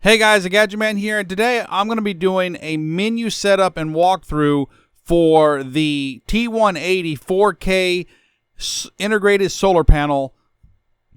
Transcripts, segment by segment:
Hey guys, thegadgetman here, and today I'm going to be doing a menu setup and walkthrough for the T180 4K integrated solar panel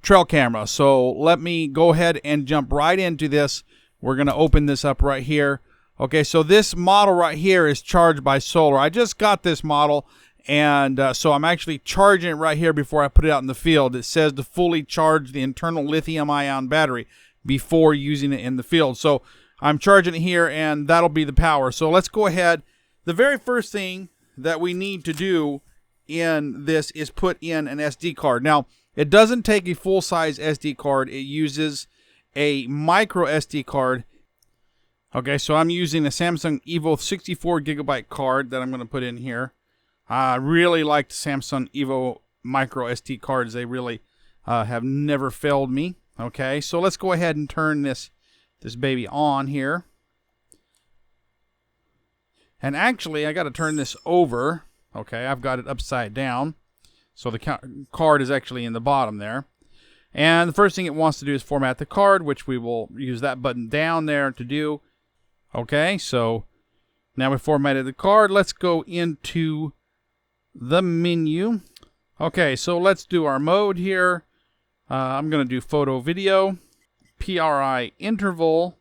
trail camera. So let me go ahead and jump right into this. We're going to open this up right here. Okay, so this model right here is charged by solar. I just got this model, and so I'm actually charging it right here before I put it out in the field. It says to fully charge the internal lithium-ion battery before using it in the field. So I'm charging it here, and that'll be the power. So let's go ahead. The very first thing that we need to do in this is put in an SD card. Now, it doesn't take a full-size SD card. It uses a micro SD card. Okay, so I'm using a Samsung Evo 64 gigabyte card that I'm going to put in here. I really like the Samsung Evo micro SD cards. They really have never failed me. Okay, so let's go ahead and turn this baby on here. And actually, I got to turn this over. Okay, I've got it upside down. So the card is actually in the bottom there. And the first thing it wants to do is format the card, which we will use that button down there to do. Okay, so now we formatted the card. Let's go into the menu. Okay, so let's do our mode here. I'm going to do photo video, PIR Interval,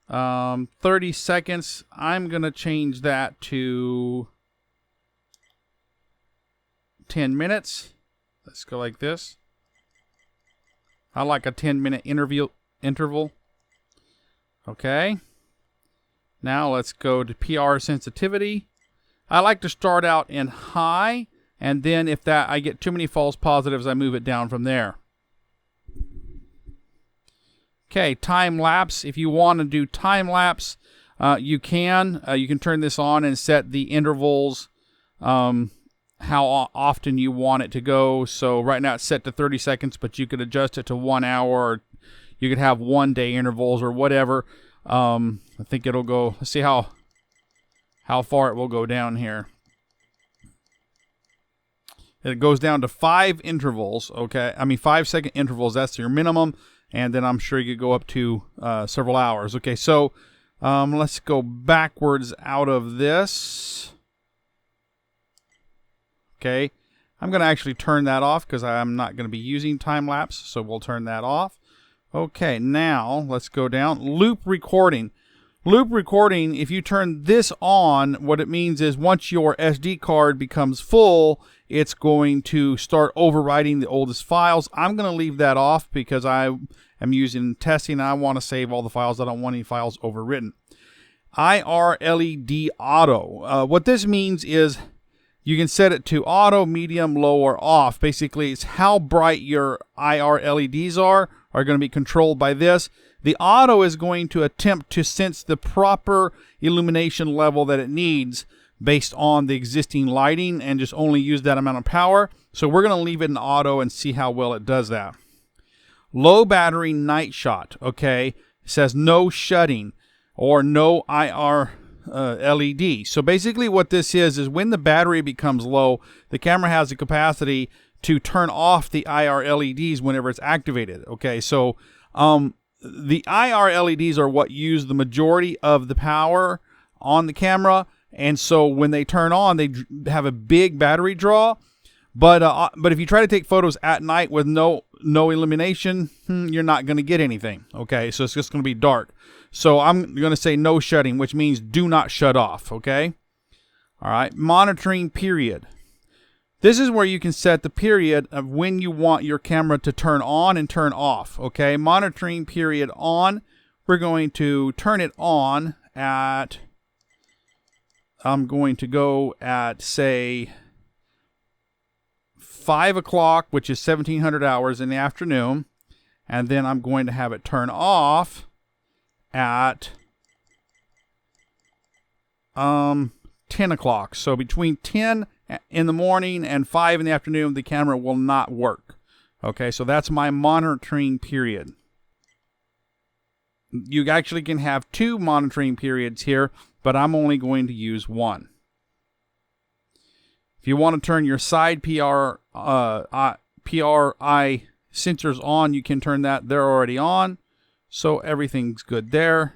30 seconds. I'm going to change that to 10 minutes. Let's go like this. I like a 10-minute interval. Okay. Now let's go to PIR sensitivity. I like to start out in high, and then if I get too many false positives, I move it down from there. Okay, time lapse. If you want to do time lapse, you can. You can turn this on and set the intervals, how often you want it to go. So right now it's set to 30 seconds, but you could adjust it to 1 hour, or you could have 1-day intervals or whatever. I think it'll go. Let's see how far it will go down here. It goes down to 5 intervals. Okay, I mean 5-second intervals. That's your minimum. And then I'm sure you could go up to several hours. Okay, so let's go backwards out of this. Okay, I'm going to actually turn that off because I'm not going to be using time-lapse, so we'll turn that off. Okay, now let's go down. Loop recording. Loop recording, if you turn this on, what it means is once your SD card becomes full, it's going to start overwriting the oldest files. I'm going to leave that off because I am using testing and I want to save all the files. I don't want any files overwritten. IR LED auto. What this means is you can set it to auto, medium, low, or off. Basically, it's how bright your IR LEDs are going to be controlled by this. The auto is going to attempt to sense the proper illumination level that it needs based on the existing lighting and just only use that amount of power. So we're going to leave it in auto and see how well it does that. Low battery night shot. Okay, it says no shutting or no IR LED. So basically what this is when the battery becomes low, the camera has the capacity to turn off the IR LEDs whenever it's activated. Okay, so the IR LEDs are what use the majority of the power on the camera, and so when they turn on, they have a big battery draw. But if you try to take photos at night with no illumination, you're not going to get anything. Okay, so it's just going to be dark. So I'm going to say no shutting, which means do not shut off. Okay, all right. Monitoring period. This is where you can set the period of when you want your camera to turn on and turn off. Okay, monitoring period on. We're going to turn it on at, I'm going to go at, say, 5 o'clock, which is 1700 hours in the afternoon. And then I'm going to have it turn off at 10 o'clock. So between 10 in the morning and 5 in the afternoon, the camera will not work. Okay, so that's my monitoring period. You actually can have 2 monitoring periods here, but I'm only going to use 1. If you want to turn your side PRI sensors on, you can turn that. They're already on. So everything's good there.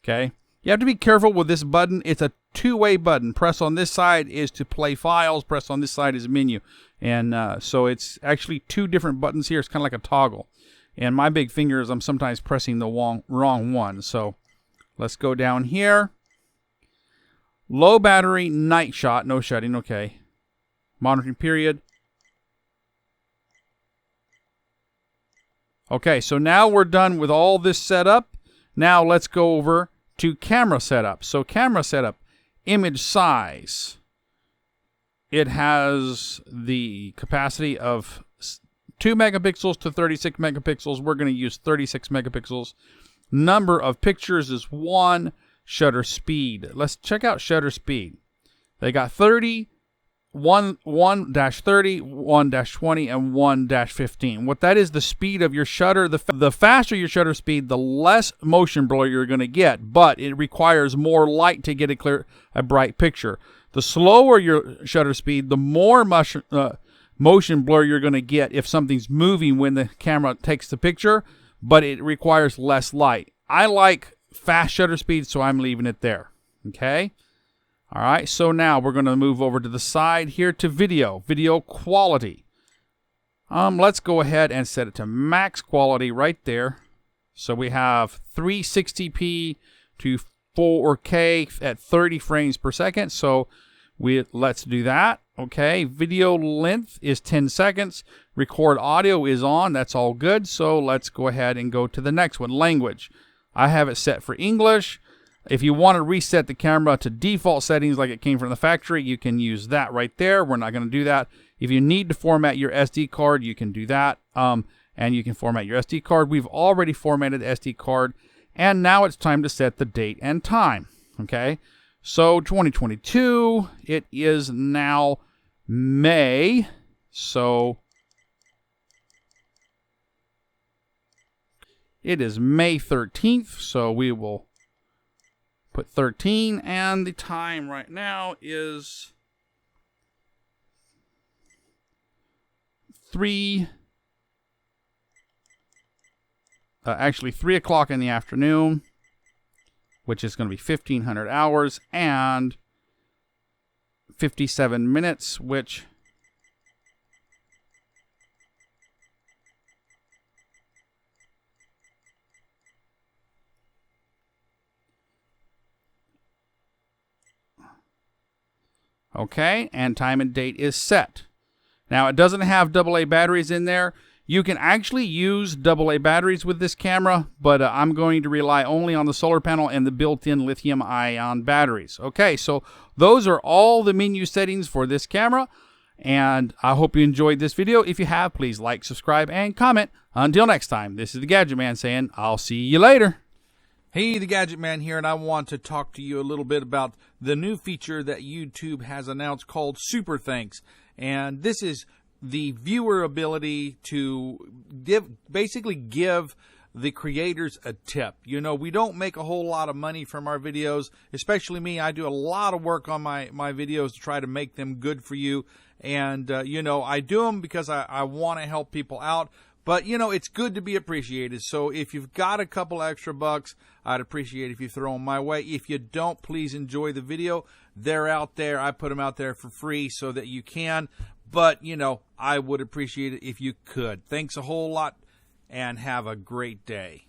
Okay. You have to be careful with this button. It's a two-way button. Press on this side is to play files. Press on this side is a menu. And so it's actually two different buttons here. It's kind of like a toggle. And my big finger is I'm sometimes pressing the wrong one. So let's go down here. Low battery, night shot, no shutting. Okay. Monitoring period. Okay, so now we're done with all this setup. Now let's go over to camera setup. So camera setup, image size. It has the capacity of 2 megapixels to 36 megapixels. We're going to use 36 megapixels. Number of pictures is 1. Shutter speed. Let's check out shutter speed. They got 30, 1-30, 1-20, and 1-15. What that is, the speed of your shutter. The faster your shutter speed, the less motion blur you're going to get, but it requires more light to get a bright picture. The slower your shutter speed, the more motion blur you're going to get if something's moving when the camera takes the picture, but it requires less light. I like fast shutter speed, so I'm leaving it there. Okay? All right, so now we're going to move over to the side here to video quality. Let's go ahead and set it to max quality right there. So we have 360p to 4K at 30 frames per second. So let's do that. Okay, video length is 10 seconds. Record audio is on. That's all good. So let's go ahead and go to the next one, language. I have it set for English. If you want to reset the camera to default settings like it came from the factory, you can use that right there. We're not going to do that. If you need to format your SD card, you can do that. And you can format your SD card. We've already formatted the SD card. And now it's time to set the date and time. Okay. So 2022, it is now May. So it is May 13th. So we will put 13, and the time right now is 3 o'clock in the afternoon, which is going to be 1500 hours and 57 minutes, which okay, and time and date is set. Now, it doesn't have AA batteries in there. You can actually use AA batteries with this camera, but I'm going to rely only on the solar panel and the built-in lithium-ion batteries. Okay, so those are all the menu settings for this camera, and I hope you enjoyed this video. If you have, please like, subscribe, and comment. Until next time, this is the Gadget Man saying, I'll see you later. Hey, the Gadget Man here, and I want to talk to you a little bit about the new feature that YouTube has announced called Super Thanks. And this is the viewer ability to basically give the creators a tip. You know, we don't make a whole lot of money from our videos, especially me. I do a lot of work on my videos to try to make them good for you. And, you know, I do them because I want to help people out. But, you know, it's good to be appreciated. So if you've got a couple extra bucks, I'd appreciate it if you throw them my way. If you don't, please enjoy the video. They're out there. I put them out there for free so that you can. But, you know, I would appreciate it if you could. Thanks a whole lot, and have a great day.